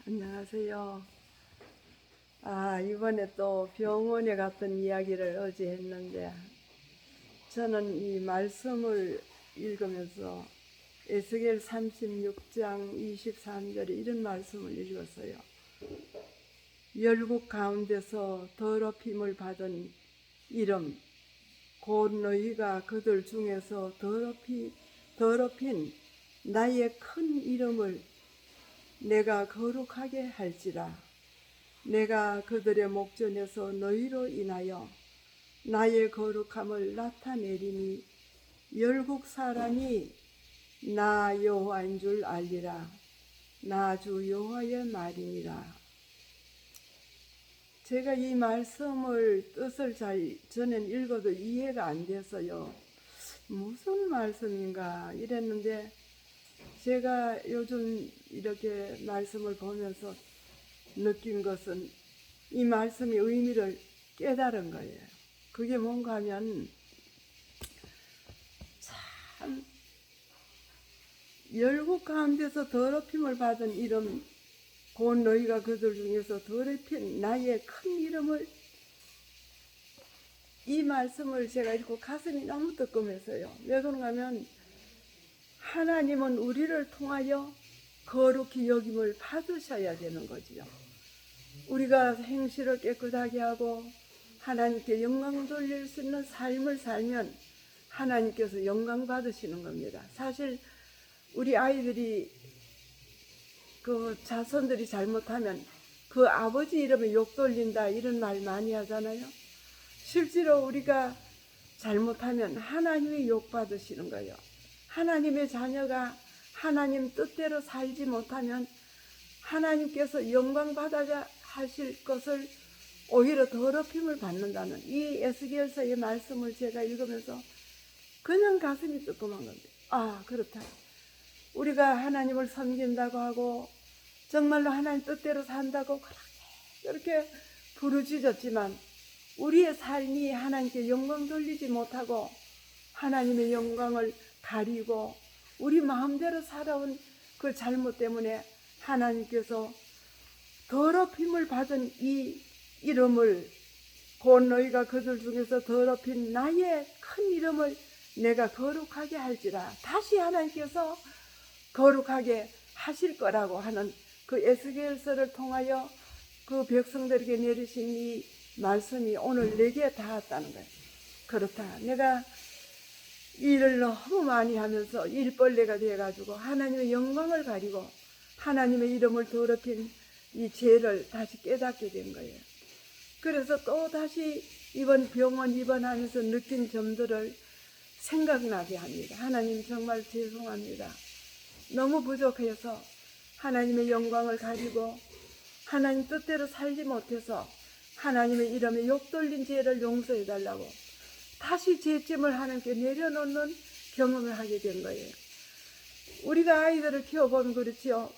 안녕하세요. 이번에 또 병원에 갔던 이야기를 어제 했는데, 저는 이 말씀을 읽으면서 에스겔 36장 23절에 이런 말씀을 읽었어요. 열국 가운데서 더럽힘을 받은 이름, 곧 너희가 그들 중에서 더럽힌 나의 큰 이름을 내가 거룩하게 할지라. 내가 그들의 목전에서 너희로 인하여 나의 거룩함을 나타내리니 열국 사람이 나 여호와인 줄 알리라. 나 주 여호와의 말이니라. 제가 이 말씀을 뜻을 전엔 읽어도 이해가 안 돼서요. 무슨 말씀인가 이랬는데, 제가 요즘 이렇게 말씀을 보면서 느낀 것은 이 말씀의 의미를 깨달은 거예요. 그게 뭔가 하면, 참 열국 가운데서 더럽힘을 받은 이름, 곧 너희가 그들 중에서 더럽힌 나의 큰 이름을, 이 말씀을 제가 읽고 가슴이 너무 뜨끔했어요. 왜 그런가 하면, 하나님은 우리를 통하여 거룩히 여김을 받으셔야 되는 거지요. 우리가 행실을 깨끗하게 하고 하나님께 영광 돌릴 수 있는 삶을 살면 하나님께서 영광 받으시는 겁니다. 사실 우리 아이들이, 그 자손들이 잘못하면 그 아버지 이름에 욕 돌린다 이런 말 많이 하잖아요. 실제로 우리가 잘못하면 하나님이 욕 받으시는 거예요. 하나님의 자녀가 하나님 뜻대로 살지 못하면 하나님께서 영광 받아야 하실 것을 오히려 더럽힘을 받는다는 이 에스겔서의 말씀을 제가 읽으면서 그냥 가슴이 뜨끔한 건데, 그렇다. 우리가 하나님을 섬긴다고 하고 정말로 하나님 뜻대로 산다고 그렇게 부르짖었지만 우리의 삶이 하나님께 영광 돌리지 못하고 하나님의 영광을 가리고 우리 마음대로 살아온 그 잘못 때문에 하나님께서 더럽힘을 받은 이 이름을, 곧 너희가 그들 중에서 더럽힌 나의 큰 이름을 내가 거룩하게 할지라. 다시 하나님께서 거룩하게 하실 거라고 하는 그 에스겔서를 통하여 그 백성들에게 내리신 이 말씀이 오늘 내게 닿았다는 거예요. 그렇다. 내가 일을 너무 많이 하면서 일벌레가 되어가지고 하나님의 영광을 가리고 하나님의 이름을 더럽힌 이 죄를 다시 깨닫게 된 거예요. 그래서 또 다시 이번 병원 입원하면서 느낀 점들을 생각나게 합니다. 하나님 정말 죄송합니다. 너무 부족해서 하나님의 영광을 가리고 하나님 뜻대로 살지 못해서 하나님의 이름에 욕 돌린 죄를 용서해 달라고 다시 죄짐을 하나님께 내려놓는 경험을 하게 된 거예요. 우리가 아이들을 키워보면 그렇지요.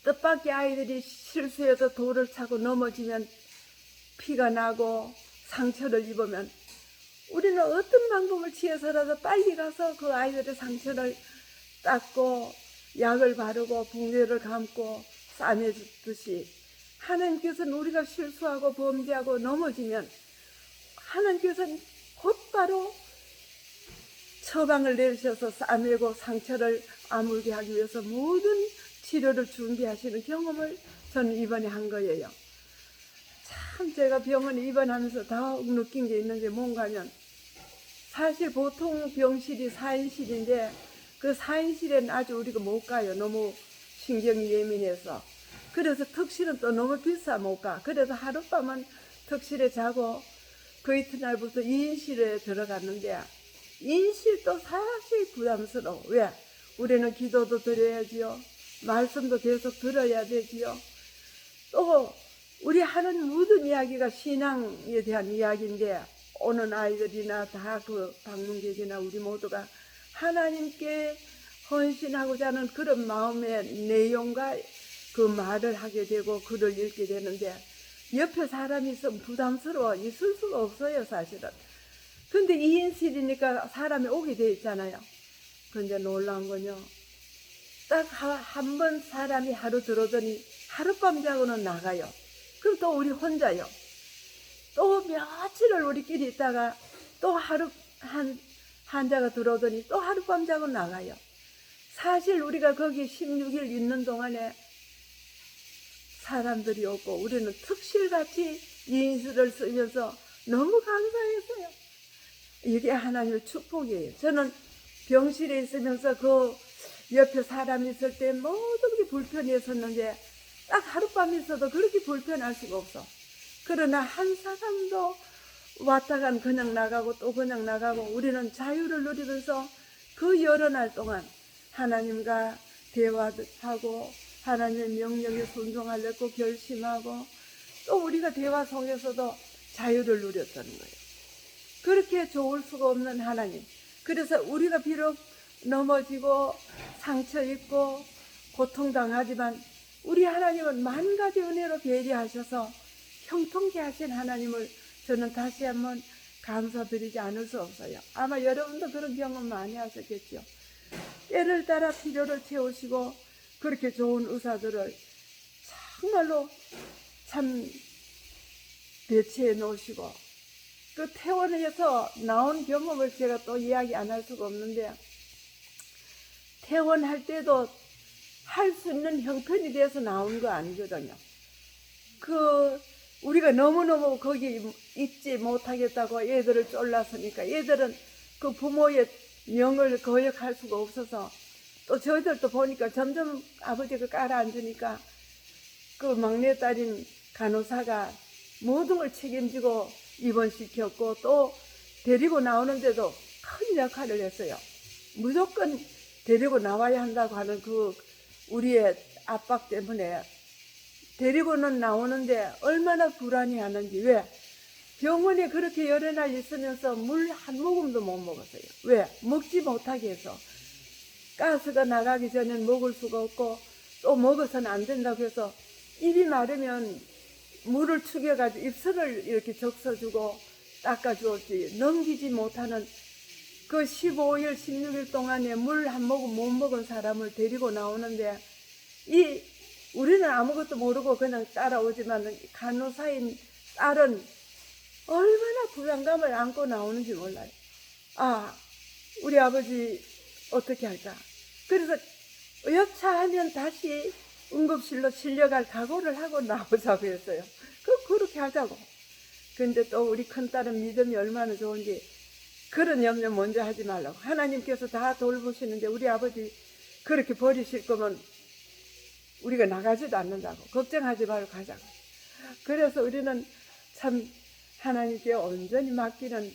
뜻밖의 아이들이 실수해서 돌을 차고 넘어지면 피가 나고 상처를 입으면 우리는 어떤 방법을 취해서라도 빨리 가서 그 아이들의 상처를 닦고 약을 바르고 붕대를 감고 싸매주듯이 하나님께서는 우리가 실수하고 범죄하고 넘어지면 하나님께서는 곧바로 처방을 내리셔서 싸매고 상처를 아물게 하기 위해서 모든 치료를 준비하시는 경험을 저는 이번에 한 거예요. 참 제가 병원에 입원하면서 더욱 느낀 게 있는 게 뭔가 하면, 사실 보통 병실이 4인실인데 그 4인실에는 아주 우리가 못 가요. 너무 신경이 예민해서. 그래서 특실은 또 너무 비싸 못 가. 그래서 하룻밤은 특실에 자고 그 이튿날부터 2인실에 들어갔는데 2인실도 사실 부담스러워. 왜? 우리는 기도도 드려야지요. 말씀도 계속 들어야 되지요. 또 우리 하는 모든 이야기가 신앙에 대한 이야기인데 오는 아이들이나 다 그 방문객이나 우리 모두가 하나님께 헌신하고자 하는 그런 마음의 내용과 그 말을 하게 되고 글을 읽게 되는데 옆에 사람이 있으면 부담스러워 있을 수가 없어요, 사실은. 근데 2인실이니까 사람이 오게 돼 있잖아요. 근데 놀라운 건요, 딱 한 번 사람이 하루 들어오더니 하룻밤 자고는 나가요. 그럼 또 우리 혼자요. 또 며칠을 우리끼리 있다가 또 하루 환자가 들어오더니 또 하룻밤 자고 나가요. 사실 우리가 거기 16일 있는 동안에 사람들이 없고 우리는 특실같이 인수를 쓰면서 너무 감사했어요. 이게 하나님의 축복이에요. 저는 병실에 있으면서 그 옆에 사람이 있을 때 모든 게 불편했었는데 딱 하룻밤 있어도 그렇게 불편할 수가 없어. 그러나 한 사람도 왔다간 그냥 나가고 또 그냥 나가고 우리는 자유를 누리면서 그 여러 날 동안 하나님과 대화하고 하나님의 명령에 순종하려고 결심하고 또 우리가 대화 속에서도 자유를 누렸다는 거예요. 그렇게 좋을 수가 없는 하나님. 그래서 우리가 비록 넘어지고 상처 입고 고통당하지만 우리 하나님은 만 가지 은혜로 배려하셔서 형통케 하신 하나님을 저는 다시 한번 감사드리지 않을 수 없어요. 아마 여러분도 그런 경험 많이 하셨겠죠. 때를 따라 필요를 채우시고 그렇게 좋은 의사들을 정말로 참 배치해 놓으시고 그 퇴원해서 나온 경험을 제가 또 이야기 안 할 수가 없는데 퇴원할 때도 할 수 있는 형편이 돼서 나온 거 아니거든요. 우리가 너무너무 거기 있지 못하겠다고 애들을 쫄랐으니까 애들은 그 부모의 명을 거역할 수가 없어서 또 저희들도 보니까 점점 아버지가 깔아앉으니까 그 막내딸인 간호사가 모든 걸 책임지고 입원시켰고 또 데리고 나오는데도 큰 역할을 했어요. 무조건 데리고 나와야 한다고 하는 그 우리의 압박 때문에 데리고는 나오는데 얼마나 불안해하는지. 왜? 병원에 그렇게 여러 날 있으면서 물 한 모금도 못 먹었어요. 왜? 먹지 못하게 해서. 가스가 나가기 전엔 먹을 수가 없고 또 먹어서는 안 된다고 해서 입이 마르면 물을 축여가지고 입술을 이렇게 적셔주고 닦아주었지. 넘기지 못하는 그 15일, 16일 동안에 물 한 모금 못 먹은 사람을 데리고 나오는데 우리는 아무것도 모르고 그냥 따라오지만 간호사인 딸은 얼마나 불안감을 안고 나오는지 몰라요. 아, 우리 아버지 어떻게 할까? 그래서 여차하면 다시 응급실로 실려갈 각오를 하고 나오자고 했어요. 그렇게 하자고. 근데 또 우리 큰딸은 믿음이 얼마나 좋은지 그런 염려 먼저 하지 말라고. 하나님께서 다 돌보시는데 우리 아버지 그렇게 버리실 거면 우리가 나가지도 않는다고. 걱정하지 말고 가자고. 그래서 우리는 참 하나님께 온전히 맡기는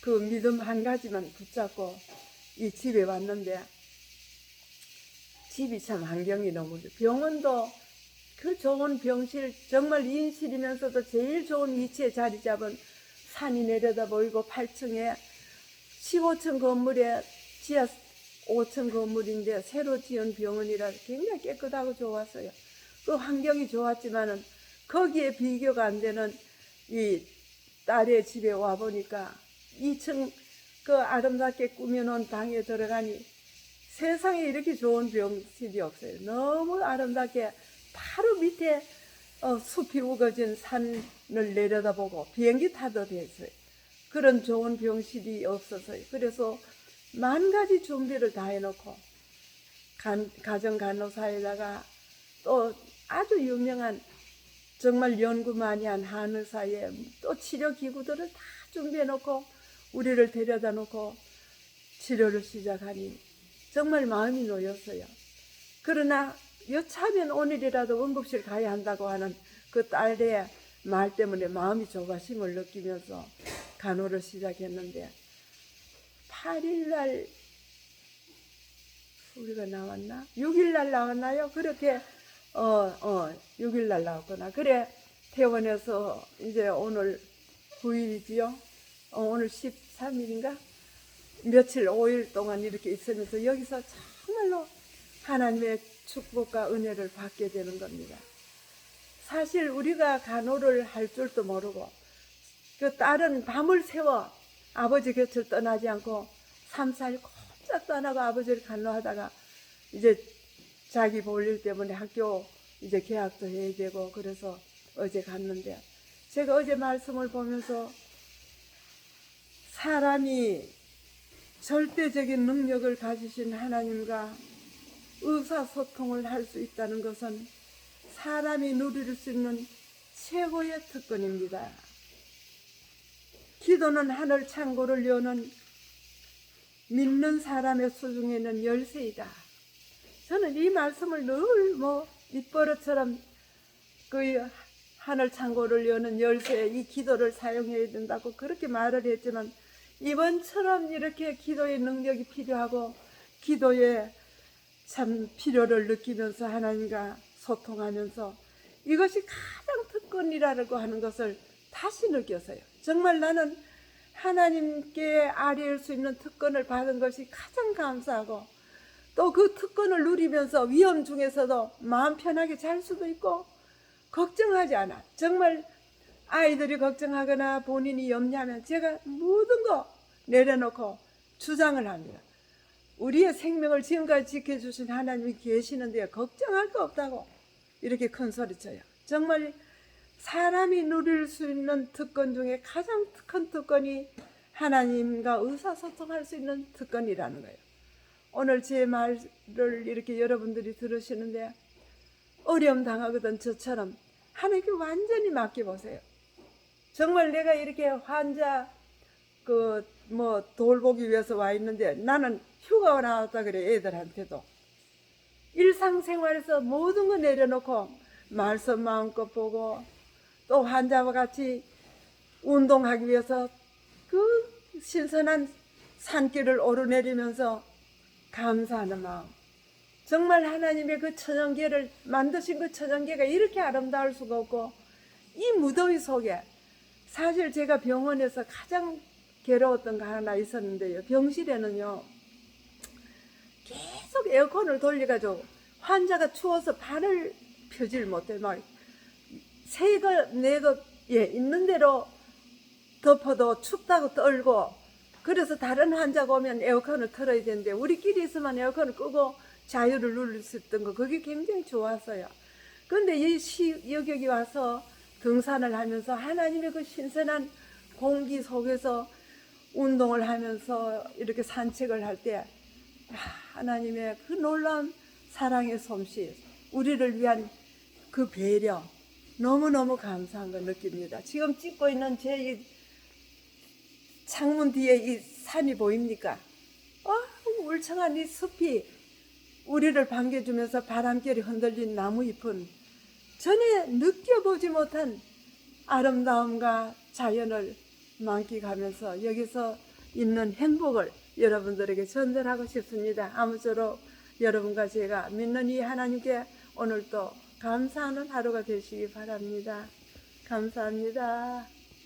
그 믿음 한 가지만 붙잡고 이 집에 왔는데 집이 참 환경이 너무 좋아요. 병원도 그 좋은 병실, 정말 인실이면서도 제일 좋은 위치에 자리 잡은 산이 내려다 보이고 8층에 15층 건물에 지하 5층 건물인데 새로 지은 병원이라 굉장히 깨끗하고 좋았어요. 그 환경이 좋았지만은 거기에 비교가 안 되는 이 딸의 집에 와 보니까 2층 그 아름답게 꾸며놓은 방에 들어가니 세상에 이렇게 좋은 병실이 없어요. 너무 아름답게 바로 밑에 숲이 우거진 산을 내려다보고 비행기 타도 됐어요. 그런 좋은 병실이 없어서요. 그래서 만 가지 준비를 다 해놓고 가정 간호사에다가 또 아주 유명한 정말 연구 많이 한 한의사에 또 치료 기구들을 다 준비해놓고 우리를 데려다 놓고 치료를 시작하니 정말 마음이 놓였어요. 그러나 여차하면 오늘이라도 응급실 가야 한다고 하는 그 딸의 말 때문에 마음이 조바심을 느끼면서 간호를 시작했는데 8일날 우리가 나왔나? 6일날 나왔나요? 그렇게 6일날 나왔구나. 그래 퇴원해서 이제 오늘 9일이지요. 오늘 13일인가? 며칠 5일 동안 이렇게 있으면서 여기서 정말로 하나님의 축복과 은혜를 받게 되는 겁니다. 사실 우리가 간호를 할 줄도 모르고 그 딸은 밤을 새워 아버지 곁을 떠나지 않고 3, 4일 꼼짝도 안 하고 아버지를 간호하다가 이제 자기 볼일 때문에 학교 이제 개학도 해야 되고 그래서 어제 갔는데 제가 어제 말씀을 보면서 사람이 절대적인 능력을 가지신 하나님과 의사소통을 할 수 있다는 것은 사람이 누릴 수 있는 최고의 특권입니다. 기도는 하늘 창고를 여는 믿는 사람의 수중에 있는 열쇠이다. 저는 이 말씀을 늘 밑버릇처럼 그 하늘 창고를 여는 열쇠, 이 기도를 사용해야 된다고 그렇게 말을 했지만 이번처럼 이렇게 기도의 능력이 필요하고 기도의 참 필요를 느끼면서 하나님과 소통하면서 이것이 가장 특권이라고 하는 것을 다시 느꼈어요. 정말 나는 하나님께 아뢰일 수 있는 특권을 받은 것이 가장 감사하고 또 그 특권을 누리면서 위험 중에서도 마음 편하게 잘 수도 있고 걱정하지 않아. 정말 아이들이 걱정하거나 본인이 염려하면 제가 모든 거 내려놓고 주장을 합니다. 우리의 생명을 지금까지 지켜주신 하나님이 계시는데 걱정할 거 없다고 이렇게 큰 소리쳐요. 정말 사람이 누릴 수 있는 특권 중에 가장 큰 특권이 하나님과 의사소통할 수 있는 특권이라는 거예요. 오늘 제 말을 이렇게 여러분들이 들으시는데 어려움 당하거든 저처럼 하나님께 완전히 맡겨보세요. 정말 내가 이렇게 환자 돌보기 위해서 와 있는데 나는 휴가 나왔다 그래. 애들한테도 일상생활에서 모든 거 내려놓고 말씀 마음껏 보고 또 환자와 같이 운동하기 위해서 그 신선한 산길을 오르내리면서 감사하는 마음. 정말 하나님의 그 천연계를 만드신 그 천연계가 이렇게 아름다울 수가 없고 이 무더위 속에 사실 제가 병원에서 가장 괴로웠던 거 하나 있었는데요. 병실에는요 계속 에어컨을 돌려가지고 환자가 추워서 발을 펴질 못해. 막 새가 내도 있는 대로 덮어도 춥다고 떨고 그래서 다른 환자가 오면 에어컨을 틀어야 되는데 우리끼리 있으면 에어컨을 끄고 자유를 누릴 수 있던 거 그게 굉장히 좋았어요. 그런데 여기 와서 등산을 하면서 하나님의 그 신선한 공기 속에서 운동을 하면서 이렇게 산책을 할 때 하나님의 그 놀라운 사랑의 솜씨, 우리를 위한 그 배려 너무너무 감사한 걸 느낍니다. 지금 찍고 있는 제 이 창문 뒤에 이 산이 보입니까? 울창한 이 숲이 우리를 반겨주면서 바람결이 흔들린 나무 잎은 전에 느껴보지 못한 아름다움과 자연을 만끽하면서 여기서 있는 행복을 여러분들에게 전달하고 싶습니다. 아무쪼록 여러분과 제가 믿는 이 하나님께 오늘도 감사하는 하루가 되시기 바랍니다. 감사합니다.